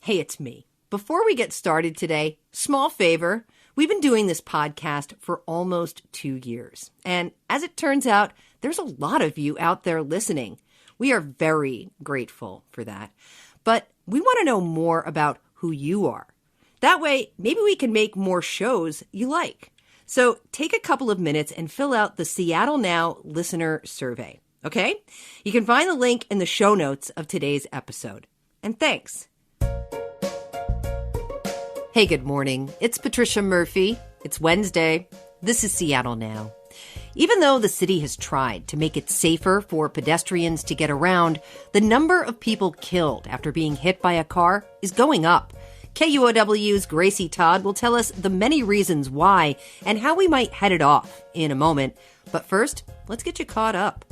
Hey, it's me. Before we get started today, small favor. We've been doing this podcast for almost 2 years. And as it turns out, there's a lot of you out there listening. We are very grateful for that. But we want to know more about who you are. That way, maybe we can make more shows you like. So take a couple of minutes and fill out the Seattle Now listener survey, okay? You can find the link in the show notes of today's episode. And thanks. Hey, good morning. It's Patricia Murphy. It's Wednesday. This is Seattle Now. Even though the city has tried to make it safer for pedestrians to get around, the number of people killed after being hit by a car is going up. KUOW's Gracie Todd will tell us the many reasons why and how we might head it off in a moment. But first, let's get you caught up.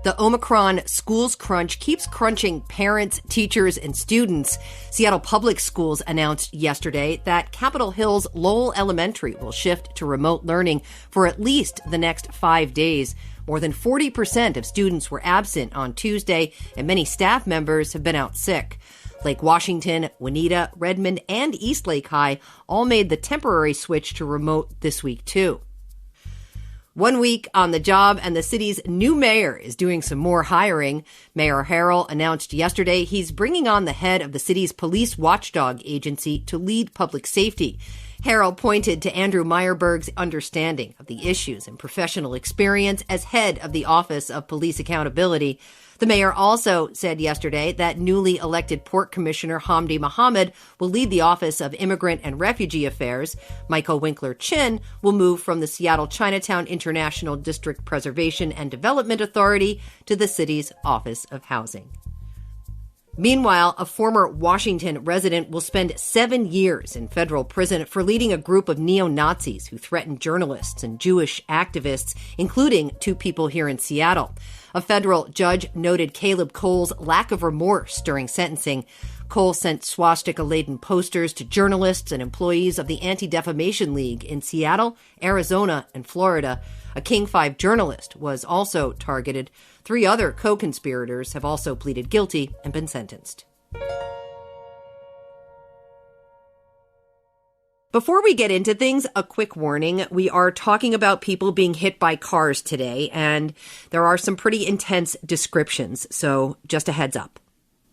The Omicron schools crunch keeps crunching parents, teachers, and students. Seattle Public Schools announced yesterday that Capitol Hill's Lowell Elementary will shift to remote learning for at least the next 5 days. More than 40% of students were absent on Tuesday, and many staff members have been out sick. Lake Washington, Juanita, Redmond, and Eastlake High all made the temporary switch to remote this week, too. 1 week on the job, and the city's new mayor is doing some more hiring. Mayor Harrell announced yesterday he's bringing on the head of the city's police watchdog agency to lead public safety. Harrell pointed to Andrew Meyerberg's understanding of the issues and professional experience as head of the Office of Police Accountability. The mayor also said yesterday that newly elected Port Commissioner Hamdi Mohammed will lead the Office of Immigrant and Refugee Affairs. Michael Winkler-Chin will move from the Seattle Chinatown International District Preservation and Development Authority to the city's Office of Housing. Meanwhile, a former Washington resident will spend 7 years in federal prison for leading a group of neo-Nazis who threatened journalists and Jewish activists, including 2 people here in Seattle. A federal judge noted Caleb Cole's lack of remorse during sentencing. Cole sent swastika-laden posters to journalists and employees of the Anti-Defamation League in Seattle, Arizona, and Florida. A King 5 journalist was also targeted. 3 other co-conspirators have also pleaded guilty and been sentenced. Before we get into things, a quick warning. We are talking about people being hit by cars today, and there are some pretty intense descriptions, so just a heads up.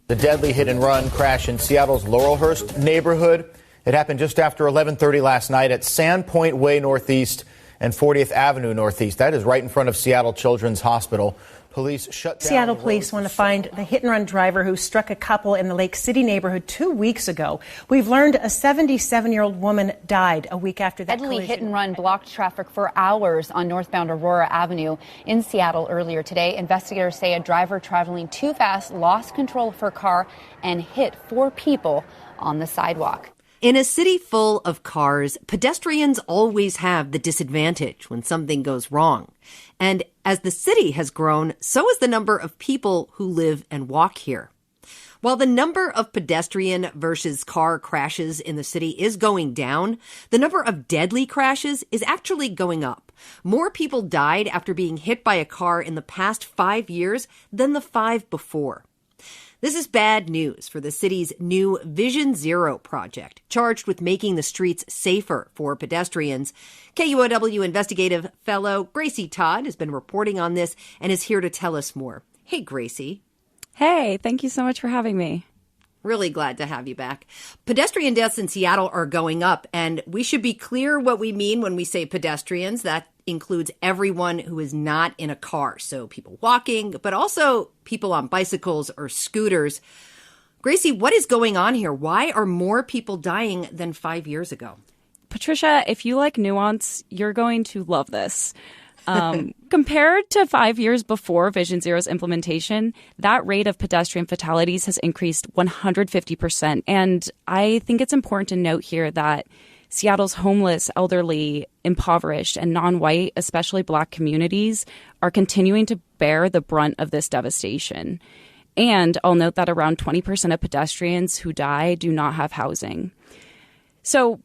The deadly hit-and-run crash in Seattle's Laurelhurst neighborhood. It happened just after 11:30 last night at Sandpoint Way Northeast and 40th Avenue Northeast. That is right in front of Seattle Children's Hospital. Police shut down. Seattle police want to find the hit-and-run driver who struck a couple in the Lake City neighborhood 2 weeks ago. We've learned a 77-year-old woman died a week after that collision. Deadly hit-and-run blocked traffic for hours on northbound Aurora Avenue in Seattle earlier today. Investigators say a driver traveling too fast lost control of her car and hit 4 people on the sidewalk. In a city full of cars, pedestrians always have the disadvantage when something goes wrong. And as the city has grown, so has the number of people who live and walk here. While the number of pedestrian versus car crashes in the city is going down, the number of deadly crashes is actually going up. More people died after being hit by a car in the past 5 years than the 5 before. This is bad news for the city's new Vision Zero project, charged with making the streets safer for pedestrians. KUOW investigative fellow Gracie Todd has been reporting on this and is here to tell us more. Hey, Gracie. Hey, thank you so much for having me. Really glad to have you back. Pedestrian deaths in Seattle are going up, and we should be clear what we mean when we say pedestrians. That includes everyone who is not in a car, so people walking, but also people on bicycles or scooters. Gracie, what is going on here? Why are more people dying than 5 years ago? Patricia, if you like nuance, you're going to love this. Compared to 5 years before Vision Zero's implementation, that rate of pedestrian fatalities has increased 150%. And I think it's important to note here that Seattle's homeless, elderly, impoverished, and non-white, especially Black communities, are continuing to bear the brunt of this devastation. And I'll note that around 20% of pedestrians who die do not have housing. So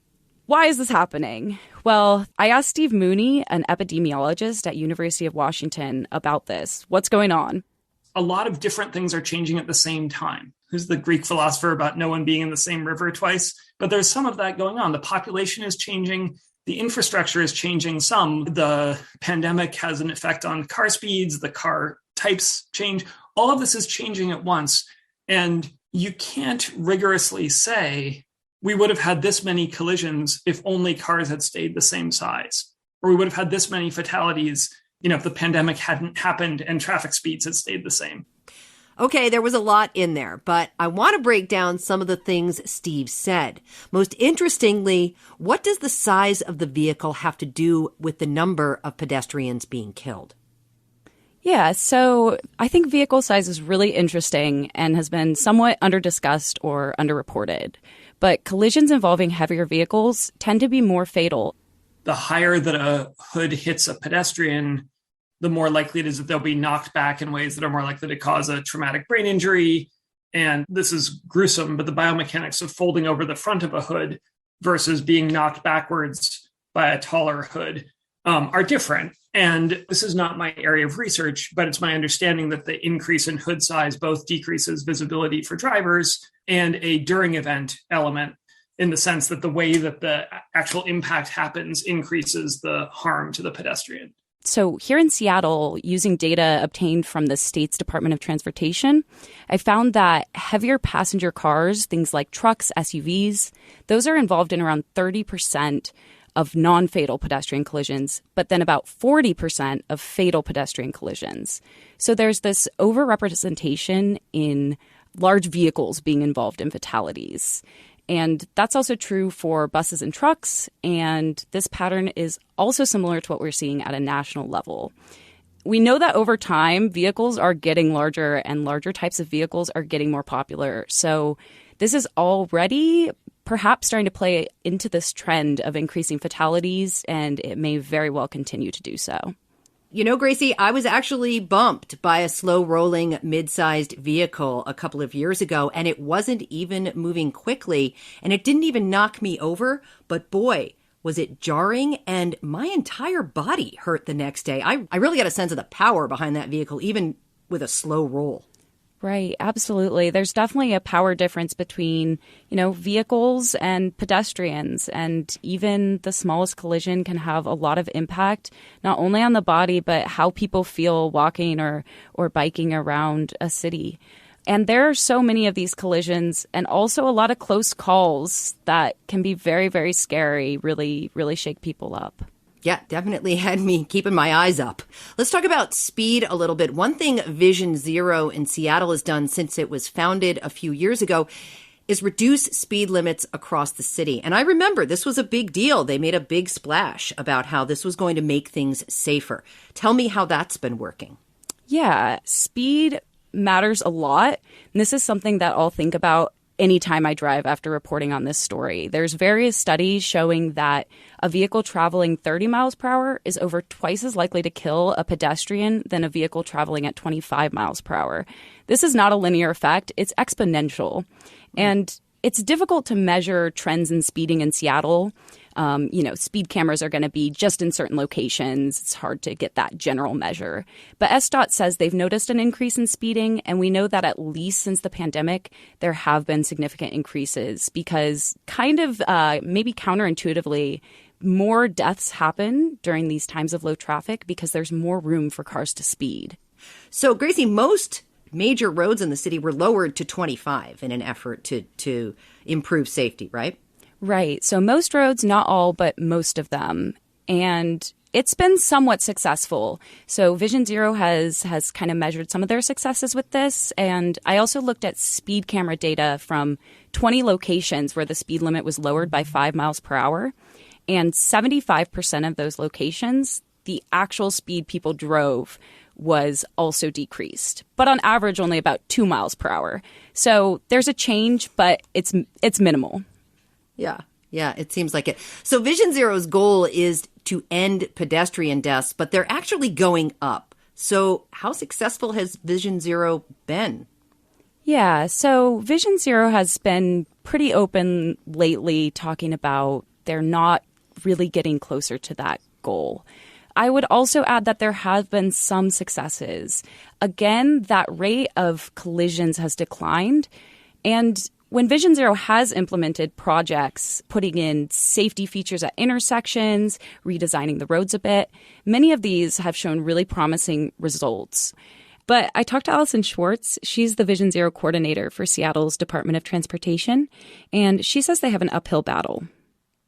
why is this happening? Well, I asked Steve Mooney, an epidemiologist at University of Washington, about this. What's going on? a lot of different things are changing at the same time. Who's the Greek philosopher about no one being in the same river twice? But there's some of that going on. The population is changing. The infrastructure is changing some. The pandemic has an effect on car speeds. The car types change. All of this is changing at once. And you can't rigorously say we would have had this many collisions if only cars had stayed the same size, or we would have had this many fatalities, if the pandemic hadn't happened and traffic speeds had stayed the same. Okay, there was a lot in there, but I want to break down some of the things Steve said. Most interestingly, what does the size of the vehicle have to do with the number of pedestrians being killed? Yeah, so I think vehicle size is really interesting and has been somewhat underdiscussed or underreported. But collisions involving heavier vehicles tend to be more fatal. The higher that a hood hits a pedestrian, the more likely it is that they'll be knocked back in ways that are more likely to cause a traumatic brain injury. And this is gruesome, but the biomechanics of folding over the front of a hood versus being knocked backwards by a taller hood are different. And this is not my area of research, but it's my understanding that the increase in hood size both decreases visibility for drivers and a during event element, in the sense that the way that the actual impact happens increases the harm to the pedestrian. So here in Seattle, using data obtained from the state's Department of Transportation, I found that heavier passenger cars, things like trucks, SUVs, those are involved in around 30% of non-fatal pedestrian collisions, but then about 40% of fatal pedestrian collisions. So there's this overrepresentation in large vehicles being involved in fatalities. And that's also true for buses and trucks. And this pattern is also similar to what we're seeing at a national level. We know that over time, vehicles are getting larger and larger types of vehicles are getting more popular. So this is already perhaps starting to play into this trend of increasing fatalities, and it may very well continue to do so. Gracie, I was actually bumped by a slow-rolling, mid-sized vehicle a couple of years ago, and it wasn't even moving quickly, and it didn't even knock me over, but boy, was it jarring, and my entire body hurt the next day. I really got a sense of the power behind that vehicle, even with a slow roll. Right, absolutely. There's definitely a power difference between, vehicles and pedestrians, and even the smallest collision can have a lot of impact, not only on the body, but how people feel walking or biking around a city. And there are so many of these collisions and also a lot of close calls that can be very, very scary, really, really shake people up. Yeah, definitely had me keeping my eyes up. Let's talk about speed a little bit. One thing Vision Zero in Seattle has done since it was founded a few years ago is reduce speed limits across the city. And I remember this was a big deal. They made a big splash about how this was going to make things safer. Tell me how that's been working. Yeah, speed matters a lot. And this is something that I'll think about anytime I drive after reporting on this story. There's various studies showing that a vehicle traveling 30 miles per hour is over twice as likely to kill a pedestrian than a vehicle traveling at 25 miles per hour. This is not a linear effect. It's exponential. And it's difficult to measure trends in speeding in Seattle. Speed cameras are going to be just in certain locations. It's hard to get that general measure. But SDOT says they've noticed an increase in speeding, and we know that at least since the pandemic, there have been significant increases because maybe counterintuitively, more deaths happen during these times of low traffic because there's more room for cars to speed. So, Gracie, most major roads in the city were lowered to 25 in an effort to improve safety, right? Right. So most roads, not all, but most of them. And it's been somewhat successful. So Vision Zero has kind of measured some of their successes with this. And I also looked at speed camera data from 20 locations where the speed limit was lowered by 5 miles per hour. And 75% of those locations, the actual speed people drove was also decreased, but on average only about 2 miles per hour. So there's a change, but it's minimal. Yeah, it seems like it. So Vision Zero's goal is to end pedestrian deaths, but they're actually going up. So how successful has Vision Zero been? Yeah, so Vision Zero has been pretty open lately talking about they're not really getting closer to that goal. I would also add that there have been some successes. Again, that rate of collisions has declined. And when Vision Zero has implemented projects, putting in safety features at intersections, redesigning the roads a bit, many of these have shown really promising results. But I talked to Allison Schwartz. She's the Vision Zero coordinator for Seattle's Department of Transportation, and she says they have an uphill battle.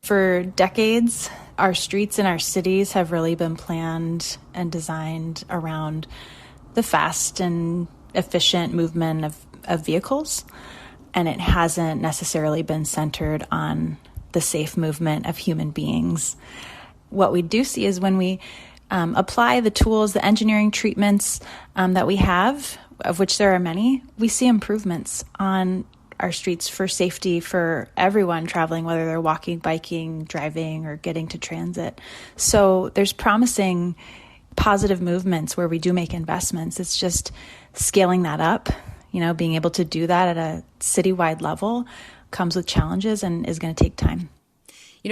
For decades, our streets in our cities have really been planned and designed around the fast and efficient movement of vehicles. And it hasn't necessarily been centered on the safe movement of human beings. What we do see is when we apply the tools, the engineering treatments that we have, of which there are many, we see improvements on our streets for safety for everyone traveling, whether they're walking, biking, driving, or getting to transit. So there's promising positive movements where we do make investments. It's just scaling that up. Being able to do that at a citywide level comes with challenges and is going to take time.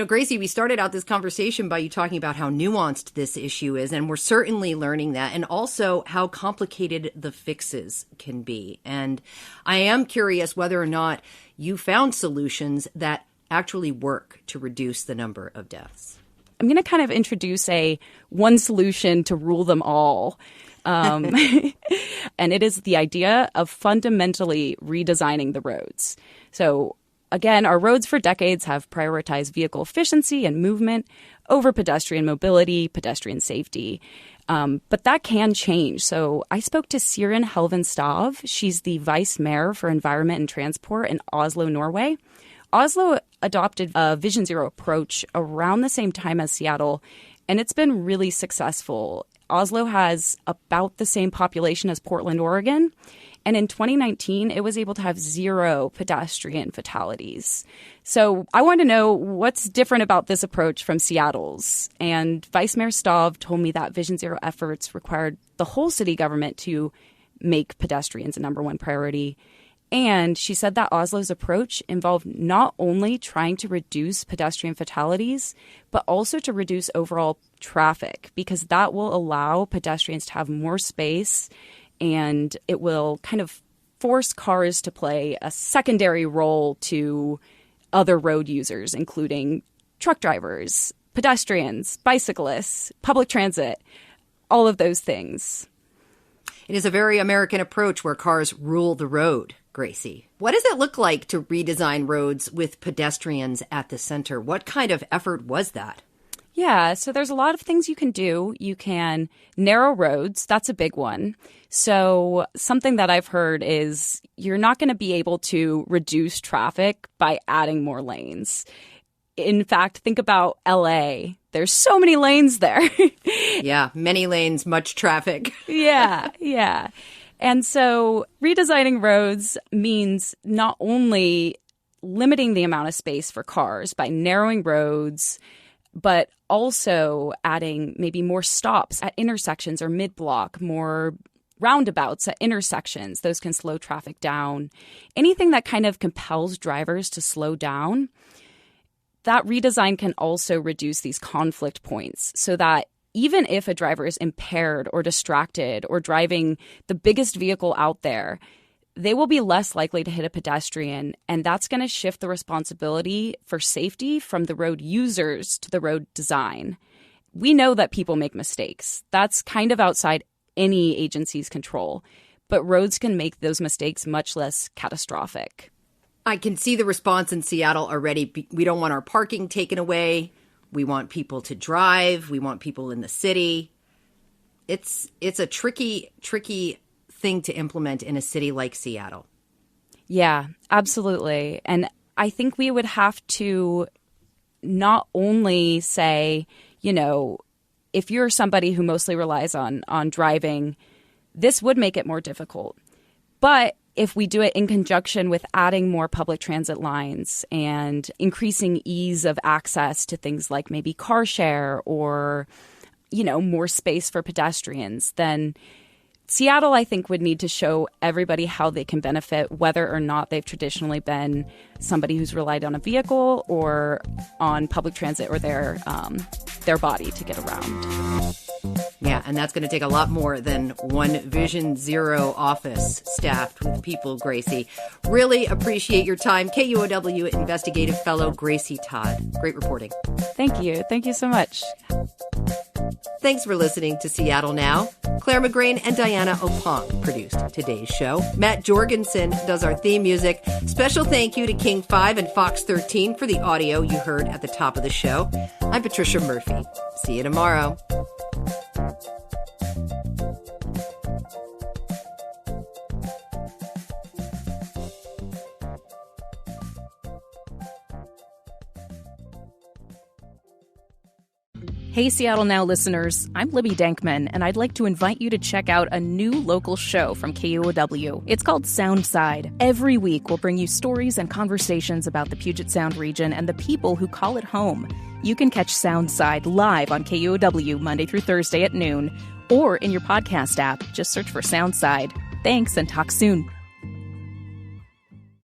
Gracie, we started out this conversation by you talking about how nuanced this issue is, and we're certainly learning that, and also how complicated the fixes can be. And I am curious whether or not you found solutions that actually work to reduce the number of deaths. I'm going to kind of introduce one solution to rule them all. And it is the idea of fundamentally redesigning the roads. So again, our roads for decades have prioritized vehicle efficiency and movement over pedestrian mobility, pedestrian safety. But that can change. So I spoke to Siren Helvenstav. She's the vice mayor for environment and transport in Oslo, Norway. Oslo adopted a Vision Zero approach around the same time as Seattle, and it's been really successful. Oslo has about the same population as Portland, Oregon. And in 2019, it was able to have 0 pedestrian fatalities. So I want to know what's different about this approach from Seattle's. And Vice Mayor Stav told me that Vision Zero efforts required the whole city government to make pedestrians a number one priority. And she said that Oslo's approach involved not only trying to reduce pedestrian fatalities, but also to reduce overall traffic, because that will allow pedestrians to have more space, and it will kind of force cars to play a secondary role to other road users, including truck drivers, pedestrians, bicyclists, public transit, all of those things. It is a very American approach where cars rule the road. Gracie, what does it look like to redesign roads with pedestrians at the center? What kind of effort was that? Yeah, so there's a lot of things you can do. You can narrow roads. That's a big one. So something that I've heard is you're not going to be able to reduce traffic by adding more lanes. In fact, think about LA. There's so many lanes there. Yeah, many lanes, much traffic. Yeah. And so redesigning roads means not only limiting the amount of space for cars by narrowing roads, but also adding maybe more stops at intersections or mid-block, more roundabouts at intersections. Those can slow traffic down. Anything that kind of compels drivers to slow down. That redesign can also reduce these conflict points so that even if a driver is impaired or distracted or driving the biggest vehicle out there, they will be less likely to hit a pedestrian, and that's going to shift the responsibility for safety from the road users to the road design. We know that people make mistakes. That's kind of outside any agency's control, but roads can make those mistakes much less catastrophic. I can see the response in Seattle already. We don't want our parking taken away. We want people to drive. We want people in the city. It's a tricky thing to implement in a city like Seattle. Yeah, absolutely. And I think we would have to not only say, if you're somebody who mostly relies on driving, this would make it more difficult. But if we do it in conjunction with adding more public transit lines and increasing ease of access to things like maybe car share or, more space for pedestrians, then Seattle, I think, would need to show everybody how they can benefit, whether or not they've traditionally been somebody who's relied on a vehicle or on public transit or their body to get around. Yeah, and that's going to take a lot more than one Vision Zero office staffed with people, Gracie. Really appreciate your time. KUOW investigative fellow Gracie Todd. Great reporting. Thank you. Thank you so much. Thanks for listening to Seattle Now. Clare McGrane and Diana Opong produced today's show. Matt Jorgensen does our theme music. Special thank you to King 5 and Fox 13 for the audio you heard at the top of the show. I'm Patricia Murphy. See you tomorrow. Hey, Seattle Now listeners, I'm Libby Dankman, and I'd like to invite you to check out a new local show from KUOW. It's called Soundside. Every week, we'll bring you stories and conversations about the Puget Sound region and the people who call it home. You can catch Soundside live on KUOW Monday through Thursday at noon, or in your podcast app. Just search for Soundside. Thanks, and talk soon.